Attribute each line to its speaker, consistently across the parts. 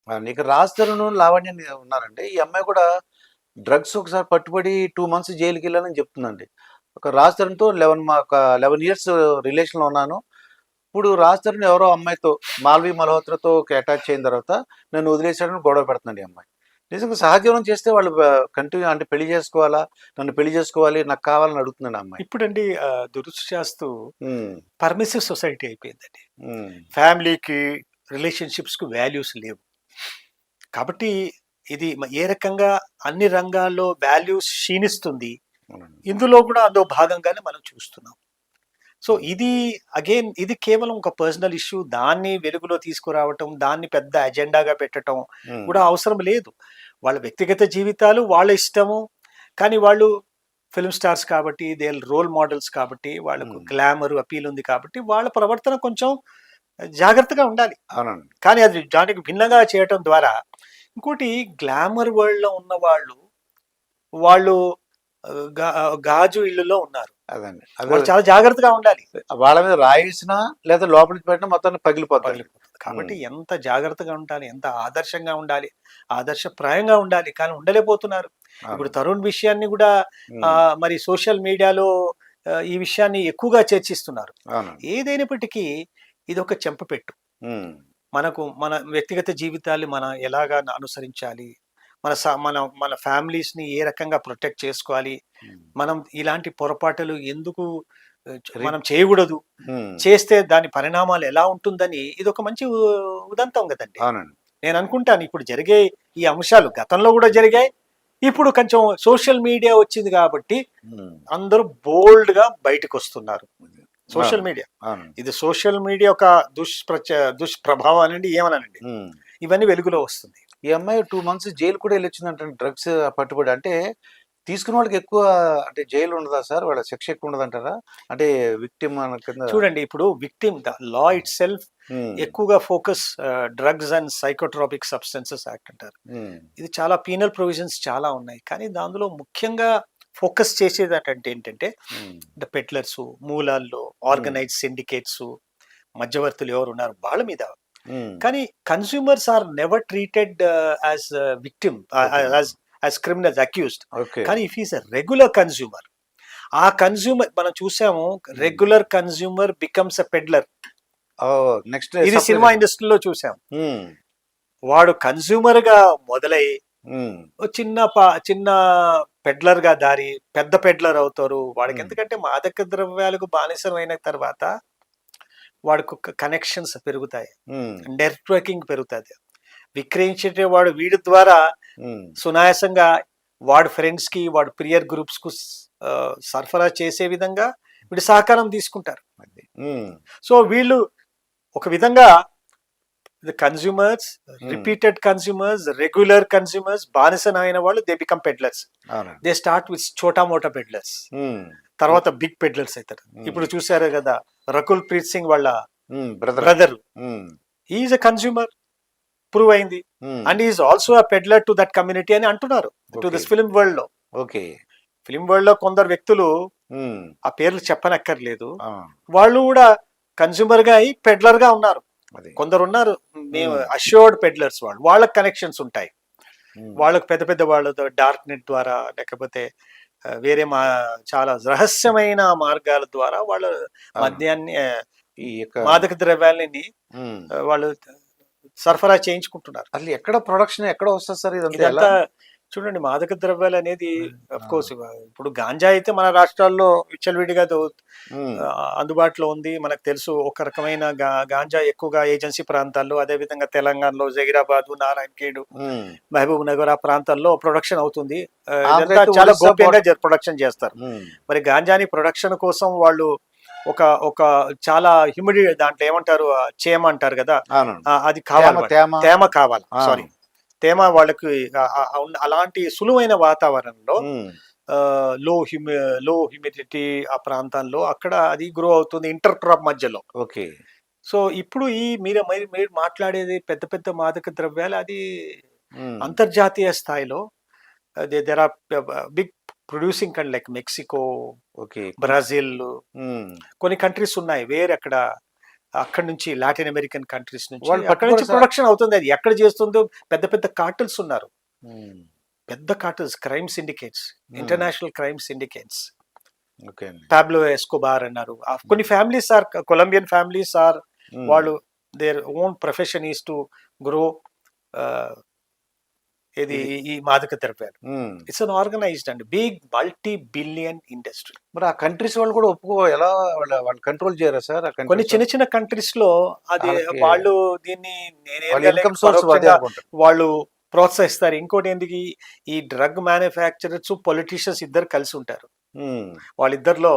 Speaker 1: నీకు రాజ్ తరుణ్, లావణ్య ఉన్నారండి. ఈ అమ్మాయి కూడా డ్రగ్స్ ఒకసారి పట్టుబడి 2 మంత్స్ జైలుకెళ్ళానని చెప్తుందండి. ఒక రాజ్ తరుణ్‌తో 11 ఇయర్స్ రిలేషన్‌లో ఉన్నాను. ఇప్పుడు రాజ్ తరుణ్ ఎవరో అమ్మాయితో 'మాల్వి మల్హోత్రాతో' అటాచ్ అయిన తర్వాత నన్ను వదిలేసాడని గొడవ పెడుతుందండి ఈ అమ్మాయి. నిజంగా సహజీవనం చేస్తే వాళ్ళు కంటిన్యూ అంటే పెళ్లి చేసుకోవాలా? నన్ను పెళ్లి చేసుకోవాలి, నాకు కావాలని అడుగుతుందండి ఆ అమ్మాయి.
Speaker 2: ఇప్పుడండి దురదృష్టవశాస్తు
Speaker 1: హ్మ్.
Speaker 2: పర్మిసివ్ సొసైటీ అయిపోయిందండి.
Speaker 1: హ్మ్.
Speaker 2: ఫ్యామిలీకి, రిలేషన్‌షిప్స్‌కి వాల్యూస్ లేవు. కాబట్టి ఇది ఏ రకంగా అన్ని రంగాల్లో వాల్యూస్ క్షీణిస్తుంది.
Speaker 1: అవునండి.
Speaker 2: ఇందులో కూడా అందులో భాగంగానే మనం చూస్తున్నాం. సో
Speaker 1: హ్మ్.
Speaker 2: ఇది కేవలం ఒక పర్సనల్ ఇష్యూ. దాన్ని వెలుగులో తీసుకురావటం, దాన్ని పెద్ద అజెండాగా పెట్టటం
Speaker 1: హ్మ్.
Speaker 2: కూడా అవసరం లేదు. వాళ్ళ వ్యక్తిగత జీవితాలు వాళ్ళ ఇష్టము. కానీ వాళ్ళు ఫిల్మ్ స్టార్స్ కాబట్టి, దే రోల్ మోడల్స్ కాబట్టి, వాళ్ళకు
Speaker 1: హ్మ్.
Speaker 2: గ్లామర్ అపీల్ ఉంది కాబట్టి, వాళ్ళ ప్రవర్తన కొంచెం జాగ్రత్తగా ఉండాలి.
Speaker 1: అవునండి.
Speaker 2: కానీ అది దానికి భిన్నంగా చేయటం ద్వారా ఇంకోటి గ్లామర్ వరల్డ్‌లో ఉన్నవాళ్ళు, వాళ్ళు గాజు ఇల్లులో ఉన్నారు.
Speaker 1: అదండి. అదే
Speaker 2: వాళ్ళు చాలా జాగ్రత్తగా ఉండాలి.
Speaker 1: వాళ్ళ మీద రాయేసినా లేదా లోపలికి పెట్టినా మొత్తానికి పగిలిపోద్దండి.
Speaker 2: పగిలిపోతుంది. కాబట్టి
Speaker 1: హ్మ్.
Speaker 2: ఎంత జాగ్రత్తగా ఉండాలి, ఎంత ఆదర్శంగా ఉండాలి, ఆదర్శప్రాయంగా ఉండాలి. కానీ ఉండలేకపోతున్నారు. ఇప్పుడు
Speaker 1: అవునండి.
Speaker 2: తరుణ్ విషయాన్ని గూడా
Speaker 1: హ్మ్.
Speaker 2: మరి సోషల్ మీడియాలో ఈ విషయాన్ని ఎక్కువగా చర్చిస్తున్నారు.
Speaker 1: అవునండి.
Speaker 2: ఏదైనప్పటికీ ఇదొక చెంపపెట్టు.
Speaker 1: హ్మ్.
Speaker 2: మన వ్యక్తిగత జీవితాల్ని మనం ఎలాగా అనుసరించాలి, మన ఫ్యామిలీస్‌ని ఏ రకంగా ప్రొటెక్ట్ చేసుకోవాలి,
Speaker 1: హ్మ్.
Speaker 2: మనం ఇలాంటి పొరపాటులు ఎందుకు
Speaker 1: రి
Speaker 2: మనం చేయకూడదు.
Speaker 1: హ్మ్.
Speaker 2: చేస్తే దాని పరిణామాలు ఎలా ఉంటుందని ఇదొక మంచి ఉదంతం గదండీ!
Speaker 1: అవునండి.
Speaker 2: నేననుకుంటాను ఇప్పుడు జరిగే ఈ అంశాలు గతంలో గూడా జరిగాయి. ఇప్పుడు కొంచెం సోషల్ మీడియా వచ్చింది గాబట్టి
Speaker 1: హ్మ్.
Speaker 2: అందరూ బోల్డ్‌గా బయటకొస్తున్నారు. సోషల్
Speaker 1: అవును.
Speaker 2: మీడియా.
Speaker 1: అవునండి.
Speaker 2: ఇది సోషల్ మీడియా ఒక దుష్ప్రభావం అనండి ఏమనాలండి.
Speaker 1: హ్మ్.
Speaker 2: ఇవన్నీ వెలుగులో వస్తుంది.
Speaker 1: ఈ అమ్మాయి 2 మంత్స్ జైలు కూడా ఎళ్ళొచ్చిందంటండి డ్రగ్స్ పట్టుబడి. అంటే తీసుకున్న వాళ్ళకి ఎక్కువ అంటే జైలు ఉండదా సార్? వాళ్ళ శిక్ష ఎక్కువ ఉండదంటారా? అంటే విక్టిమ్ అన్న కింద.
Speaker 2: చూడండి ఇప్పుడు ద లా
Speaker 1: హ్మ్.
Speaker 2: ఇట్ సెల్ఫ్
Speaker 1: హ్మ్.
Speaker 2: ఎక్కువగా focus drugs and psychotropic substances act అంటారు.
Speaker 1: హ్మ్.
Speaker 2: ఇది చాలా పీనల్ ప్రొవిజన్స్ చాలా ఉన్నాయి. కానీ దానిలో ముఖ్యంగా ఫోకస్ చేసేదటంటే ఏంటంటే
Speaker 1: హ్మ్.
Speaker 2: పెడ్లర్సు, మూలాల్లో,
Speaker 1: హ్మ్.
Speaker 2: ఆర్గనైజ్డ్ సిండికేట్సు, మధ్యవర్తులు ఎవరున్నారు వాళ్ళ మీద.
Speaker 1: హ్మ్.
Speaker 2: కానీ consumers are never treated as victim
Speaker 1: okay.
Speaker 2: As criminals accused.
Speaker 1: Okay.
Speaker 2: కానీ if is a regular consumer, ఆ కన్స్యూమర్ మనం చూసాము,
Speaker 1: hmm.
Speaker 2: Regular consumer becomes a peddler.
Speaker 1: Oh! Next
Speaker 2: ఇది
Speaker 1: సప్లై
Speaker 2: సినిమా ఇండస్ట్రీలో చూసాం.
Speaker 1: హ్మ్.
Speaker 2: వాడు కన్స్యూమర్ గా మొదలై
Speaker 1: హ్మ్.
Speaker 2: ఓ చిన్న పెడ్లర్ గా దారి పెద్ద పెడ్లర్ అవుతారు. వాడికి
Speaker 1: హ్మ్.
Speaker 2: ఎందుకంటే మాదక ద్రవ్యాలకు బానిసమైన తర్వాత వాడికి కనెక్షన్స్ పెరుగుతాయి,
Speaker 1: హ్మ్.
Speaker 2: నెట్వర్కింగ్ పెరుగుతుంది. విక్రయించేవాడు వీడి ద్వారా
Speaker 1: హ్మ్.
Speaker 2: సునాయాసంగా వాడి ఫ్రెండ్స్ కి, వాడి పియర్ గ్రూప్స్ కు సరఫరా చేసే విధంగా వీడు సహకారం తీసుకుంటారు.
Speaker 1: అది. హ్మ్.
Speaker 2: సో వీళ్ళు ఒక విధంగా కన్స్యూమర్స్,
Speaker 1: హ్మ్.
Speaker 2: రిపీటెడ్ కన్స్యూమర్స్, రెగ్యులర్ కన్స్యూమర్స్, బానిసనైన వాళ్ళు దే బికమ్ పెడ్లర్స్.
Speaker 1: అవునండి.
Speaker 2: దే స్టార్ట్ విత్ చోటా మోటా పెడ్లర్స్.
Speaker 1: హ్మ్.
Speaker 2: తర్వాత బిగ్ పెడ్లర్స్ అవుతారు.
Speaker 1: హ్మ్.
Speaker 2: ఇప్పుడు చూసారు కదా, రకుల్ ప్రీత్ సింగ్ వాళ్ళ
Speaker 1: హ్మ్. బ్రదర్.
Speaker 2: బ్రదర్
Speaker 1: హ్మ్.
Speaker 2: ఈజ్ ఎ కన్స్యూమర్, ప్రూవ్ అయింది.
Speaker 1: హ్మ్.
Speaker 2: And is also a peddler to that community అని అంటున్నారు. To
Speaker 1: okay.
Speaker 2: This film world లో.
Speaker 1: ఓకే.
Speaker 2: ఫిల్మ్ వరల్డ్ లో కొందరు వ్యక్తులు,
Speaker 1: హ్మ్.
Speaker 2: ఆ పేర్లు చెప్పనక్కర్లేదు,
Speaker 1: ఆ!
Speaker 2: వాళ్ళు కూడా కన్స్యూమర్ గా అయి పెడ్లర్ గా ఉన్నారు.
Speaker 1: అది.
Speaker 2: కొందరు ఉన్నారు, మేము
Speaker 1: హ్మ్.
Speaker 2: అష్యూర్డ్ పెడ్లర్స్, వాళ్ళకి కనెక్షన్స్ ఉంటాయి.
Speaker 1: హ్మ్.
Speaker 2: వాళ్ళకు పెద్ద పెద్ద వాళ్ళతో డార్క్ నెట్ ద్వారా లేకపోతే వేరే చాలా రహస్యమైన మార్గాల ద్వారా వాళ్ళ
Speaker 1: అవునండి.
Speaker 2: మద్యాన్ని
Speaker 1: ఈ యొక్క
Speaker 2: మాదక ద్రవ్యాలని
Speaker 1: హ్మ్.
Speaker 2: వాళ్ళు సరఫరా చేయించుకుంటున్నారు.
Speaker 1: అసలు ఎక్కడ ప్రొడక్షన్ ఎక్కడ వస్తది సార్ ఇదంతా ఎలా?
Speaker 2: ఇదంతా చూడండి, మాదక ద్రవ్యాలు అనేది
Speaker 1: ఆ!
Speaker 2: కోర్స్ ఇప్పుడు గాంజా అయితే మన రాష్ట్రాల్లో విచ్చలవిడిగా
Speaker 1: హ్మ్.
Speaker 2: అందుబాటులో ఉంది. మనకు తెలుసు ఒక రకమైన గాంజా ఎక్కువగా ఏజెన్సీ ప్రాంతాల్లో, అదేవిధంగా తెలంగాణలో జహీరాబాద్, నారాయణఖేడ్,
Speaker 1: హ్మ్.
Speaker 2: మహబూబ్ నగర్ ఆ ప్రాంతాల్లో ప్రొడక్షన్ అవుతుంది.
Speaker 1: ఆంధ్ర
Speaker 2: ఇదంతా
Speaker 1: అయితే
Speaker 2: చాలా
Speaker 1: ఒరిస్సా
Speaker 2: గోప్యంగా ప్రొడక్షన్ చేస్తారు.
Speaker 1: హ్మ్.
Speaker 2: మరి గాంజాని ప్రొడక్షన్ కోసం వాళ్ళు ఒక ఒక చాలా దాంట్లో ఏమంటారు, చేమ అంటారు కదా,
Speaker 1: అవునండి.
Speaker 2: అది కావాలి, వాళ్ళకి
Speaker 1: తేమ.
Speaker 2: తేమ కావాలి,
Speaker 1: ఆ!
Speaker 2: సారీ, తేమ వాళ్ళకి అలాంటి సులువైన వాతావరణంలో
Speaker 1: హ్మ్.
Speaker 2: లో హ్యూమిడిటీ ఆ ప్రాంతాల్లో అక్కడ అది గ్రో అవుతుంది ఇంటర్ క్రాప్ మధ్యలో.
Speaker 1: ఓకే.
Speaker 2: సో ఇప్పుడు మీరు మాట్లాడేది పెద్ద పెద్ద మాదక ద్రవ్యాలు, అది
Speaker 1: హ్మ్.
Speaker 2: అంతర్జాతీయ స్థాయిలో there are big producing country like Mexico,
Speaker 1: okay.
Speaker 2: Brazil,
Speaker 1: hmm.
Speaker 2: కొన్ని కంట్రీస్ ఉన్నాయి వేరే అక్కడ అక్కడ నుంచి లాటిన్ అమెరికన్ కంట్రీస్ నుంచి
Speaker 1: వాళ్ళు
Speaker 2: అక్కడ నుంచి
Speaker 1: పట్టుకోరు సార్.
Speaker 2: ప్రొడక్షన్ అవుతుంది. అది ఎక్కడ చేస్తుందో పెద్ద పెద్ద కార్టల్స్ ఉన్నారు,
Speaker 1: ఉమ్,
Speaker 2: పెద్ద cartels, crime syndicates, international crime syndicates.
Speaker 1: Okay అండి.
Speaker 2: పాబ్లో ఎస్కోబార్ అన్నారు. కొన్ని families or Colombian families or
Speaker 1: um,
Speaker 2: వాళ్ళు their own profession is to grow ఇది ఈ మాదక ద్రవ్యాలు.
Speaker 1: Um.
Speaker 2: It's an organised and big multi billion industry.
Speaker 1: మరి ఆ కంట్రీస్ వాళ్ళు కూడా ఎలా వాళ్ళు కంట్రోల్ చేయరా సార్? ఆ
Speaker 2: కొన్ని
Speaker 1: countries
Speaker 2: చిన్న చిన్న కంట్రీస్ లో అది
Speaker 1: వాళ్ళకి-
Speaker 2: వాళ్ళు దీన్ని
Speaker 1: వాళ్ళ ఇన్కమ్ సోర్స్ అదే
Speaker 2: పరోక్షంగా
Speaker 1: అనుకుంటారు.
Speaker 2: వాళ్ళు ప్రోత్సహిస్తారు. ఇంకోటి ఎందుకు ఈ డ్రగ్ మ్యానుఫ్యాక్చరర్స్ పొలిటీషియన్స్ ఇద్దరు కలిసి ఉంటారు.
Speaker 1: ఉమ్,
Speaker 2: వాళ్ళిద్దరిలో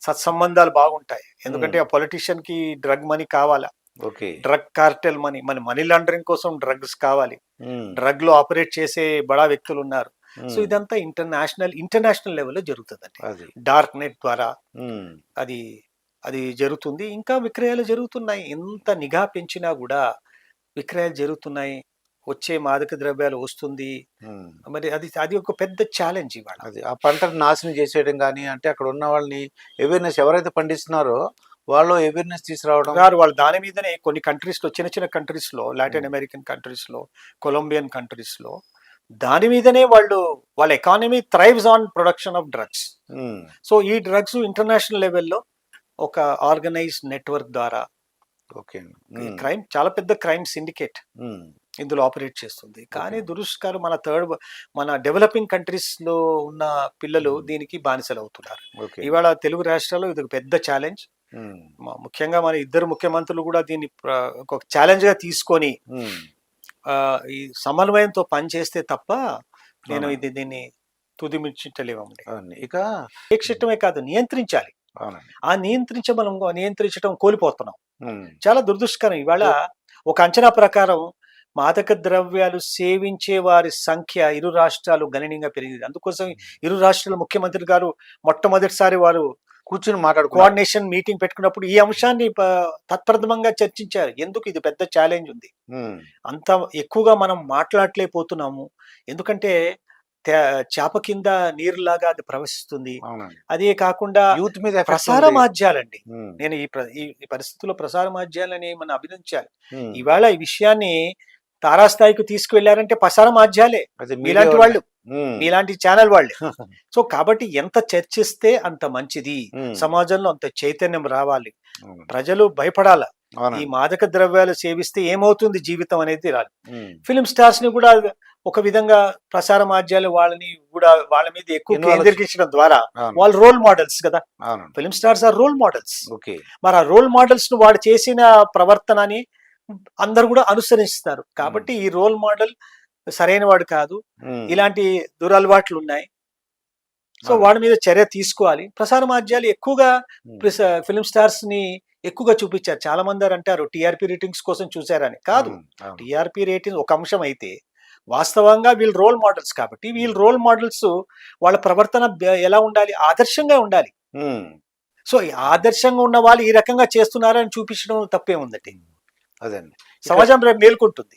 Speaker 2: సత్సంబంధాలు బాగుంటాయి. ఎందుకంటే ఆ పొలిటీషియన్ కి డ్రగ్ మనీ కావాలా,
Speaker 1: okay.
Speaker 2: Drug Cartel money, money laundering కోసం డ్రగ్స్ కావాలి,
Speaker 1: ఉమ్,
Speaker 2: డ్రగ్ లో ఆపరేట్ చేసే బడా వ్యక్తులు ఉన్నారు. సో
Speaker 1: ఉమ్,
Speaker 2: ఇదంతా ఇంటర్నేషనల్ లెవెల్లో జరుగుతుందండి.
Speaker 1: అది.
Speaker 2: డార్క్ నెట్ ద్వారా
Speaker 1: ఉమ్,
Speaker 2: అది అది జరుగుతుంది. ఇంకా విక్రయాలు జరుగుతున్నాయి. ఎంత నిఘా పెంచినా కూడా విక్రయాలు జరుగుతున్నాయి. వచ్చే మాదక ద్రవ్యాలు వస్తుంది.
Speaker 1: ఉమ్.
Speaker 2: మరి అది అది ఒక పెద్ద ఛాలెంజ్ ఇవాళ.
Speaker 1: అది ఆ పంటను నాశనం చేసేయడం కానీ, అంటే అక్కడ ఉన్న వాళ్ళని అవేర్నెస్ ఎవరైతే పండిస్తున్నారో వాళ్ళు అవేర్నెస్ తీసుకురావడం.
Speaker 2: గారు వాళ్ళు దాని మీదనే కొన్ని కంట్రీస్ లో, చిన్న చిన్న కంట్రీస్ లో, లాటిన్ అమెరికన్ కంట్రీస్ లో, కొలంబియన్ కంట్రీస్ లో దాని మీదనే వాళ్ళ economy thrives on production of drugs.
Speaker 1: Um,
Speaker 2: so ఈ డ్రగ్స్ ఇంటర్నేషనల్ లెవెల్లో ఒక ఆర్గనైజ్డ్ నెట్వర్క్ ద్వారా
Speaker 1: ఓకే.
Speaker 2: ఈ
Speaker 1: ఉమ్,
Speaker 2: క్రైమ్, చాలా పెద్ద క్రైమ్ సిండికేట్
Speaker 1: ఉమ్,
Speaker 2: ఇందులో ఆపరేట్ చేస్తుంది. కానీ దురదృష్టకరం మన డెవలపింగ్ కంట్రీస్ లో ఉన్న పిల్లలు దీనికి బానిసలు అవుతున్నారు.
Speaker 1: ఓకే.
Speaker 2: ఇవాళ తెలుగు రాష్ట్రాల్లో ఇది ఒక పెద్ద ఛాలెంజ్.
Speaker 1: ఉమ్,
Speaker 2: ముఖ్యంగా మన ఇద్దరు ముఖ్యమంత్రులు కూడా దీన్ని ఒక ఛాలెంజ్ గా తీసుకొని
Speaker 1: ఉమ్,
Speaker 2: ఈ సమన్వయంతో పనిచేస్తే తప్ప నేను
Speaker 1: అవునండి.
Speaker 2: దీన్ని తుదిమించలేమండి.
Speaker 1: అవునండి. ఇక
Speaker 2: ఉపేక్షించడమే కాదు, నియంత్రించాలి.
Speaker 1: అవునండి.
Speaker 2: ఆ నియంత్రించడం కోల్పోతున్నాం.
Speaker 1: ఉమ్,
Speaker 2: చాలా దురదృష్టకరం. ఇవాళ ఒక అంచనా ప్రకారం మాదక ద్రవ్యాలు సేవించే వారి సంఖ్య ఇరు రాష్ట్రాలు గణనీయంగా పెరిగింది. అందుకోసం ఇరు రాష్ట్రాల ముఖ్యమంత్రి గారు మొట్టమొదటిసారి వారు
Speaker 1: కూర్చుని మాట్లాడుకోవాలి.
Speaker 2: కోఆర్డినేషన్ మీటింగ్ పెట్టుకున్నప్పుడు ఈ అంశాన్ని తత్ప్రథమంగా చర్చించారు. ఎందుకు ఇది పెద్ద ఛాలెంజ్ ఉంది, అంత ఎక్కువగా మనం మాట్లాడలేకపోతున్నాము. ఎందుకంటే చేప కింద నీరులాగా అది ప్రవహిస్తుంది. అదే కాకుండా
Speaker 1: యూత్ మీద
Speaker 2: ప్రసార మాధ్యాలండి, నేను ఈ పరిస్థితుల్లో ప్రసార మాధ్యాలని మనం అభినందించాలి. ఇవాళ ఈ విషయాన్ని తారాస్థాయికి తీసుకువెళ్లారంటే ప్రసార మాధ్యాలే, మీలాంటి వాళ్ళు, మీలాంటి ఛానల్ వాళ్ళే. సో కాబట్టి ఎంత చర్చిస్తే అంత మంచిది, సమాజంలో అంత చైతన్యం రావాలి, ప్రజలు భయపడాల. ఈ మాదక ద్రవ్యాలు సేవిస్తే ఏమవుతుంది జీవితం అనేది రాలి. ఫిలిం స్టార్స్ ని కూడా ఒక విధంగా ప్రసార మాధ్యాలు వాళ్ళ మీద ఎక్కువ కేంద్రీకరించడం ద్వారా వాళ్ళు రోల్ మోడల్స్ కదా. Film stars are role models. మరి ఆ రోల్ మోడల్స్ ను వాడు చేసిన ప్రవర్తనని అందరు కూడా అనుసరిస్తారు. కాబట్టి ఈ రోల్ మోడల్ సరైన వాడు కాదు, ఇలాంటి దురలవాట్లు ఉన్నాయి. సో వాడి మీద చర్య తీసుకోవాలి. ప్రసార మాధ్యాలు ఎక్కువగా ఫిలిం స్టార్స్ ని ఎక్కువగా చూపించారు. చాలా మంది అంటారు టీఆర్పీ రేటింగ్స్ కోసం చూసారని. కాదు, టీఆర్పీ రేటింగ్ ఒక అంశం అయితే వాస్తవంగా వీళ్ళు రోల్ మోడల్స్. కాబట్టి వీళ్ళు రోల్ మోడల్స్ వాళ్ళ ప్రవర్తన ఎలా ఉండాలి, ఆదర్శంగా ఉండాలి. సో ఈ ఆదర్శంగా ఉన్న వాళ్ళు ఈ రకంగా చేస్తున్నారని చూపించడం తప్పే ఉందండి.
Speaker 1: అదండి,
Speaker 2: సమాజం రేపు మేల్కొంటుంది.